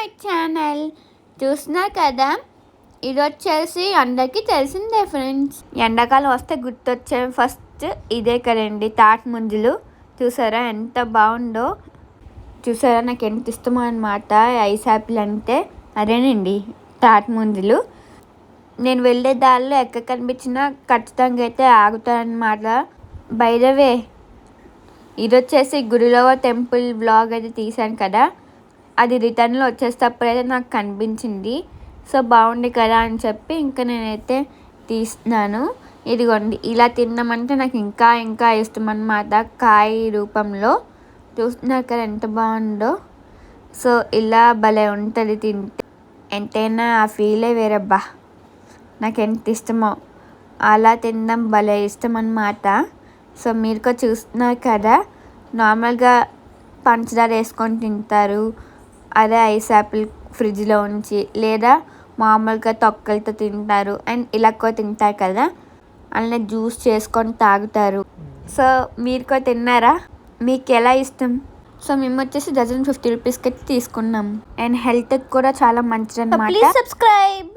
My channel. చూస్తున్నారు కదా, ఇది వచ్చేసి అందరికీ తెలిసిందే ఫ్రెండ్స్. ఎండాకాలం వస్తే గుర్తొచ్చే ఫస్ట్ ఇదే కదండి, తాటి ముంజలు. చూసారా ఎంత బాగుందో, చూసారా నాకు ఎంత ఇష్టమో అనమాట. ఐస్ యాపిల్ అంటే అదేనండి తాటి ముంజలు. నేను వెళ్ళే దారిలో ఎక్కడ కనిపించినా ఖచ్చితంగా అయితే ఆగుతానమాట. బై ద వే, ఇది వచ్చేసి గుడిలోవ టెంపుల్ వ్లాగ్ అయితే తీశాను కదా, అది రిటర్న్లో వచ్చేటప్పుడు అయితే నాకు కనిపించింది. సో బాగుంది కదా అని చెప్పి ఇంకా నేనైతే తీస్తున్నాను. ఇదిగోండి, ఇలా తిన్నామంటే నాకు ఇంకా ఇంకా ఇష్టం అన్నమాట, కాయ రూపంలో. చూస్తున్నారు కదా ఎంత బాగుందో. సో ఇలా భలే ఉంటుంది తింటే, ఎంతైనా ఆ ఫీలే వేరబ్బా. నాకు ఎంత ఇష్టమో అలా తినడం భలే ఇష్టం అన్నమాట. సో మీరు కూడా చూస్తున్నారు కదా, నార్మల్గా పంచదార వేసుకొని తింటారు, అదే ఐస్ యాపిల్ ఫ్రిడ్జ్లో ఉంచి, లేదా మామూలుగా తొక్కలతో తింటారు, అండ్ ఇలా కూడా తింటారు కదా, అలా జ్యూస్ చేసుకొని తాగుతారు. సో మీరు కూడా తిన్నారా? మీకు ఎలా ఇష్టం? సో మేము వచ్చేసి డజన్ 50 రూపీస్కి అయితే తీసుకున్నాం, అండ్ హెల్త్కి కూడా చాలా మంచిది అన్నమాట. Please subscribe.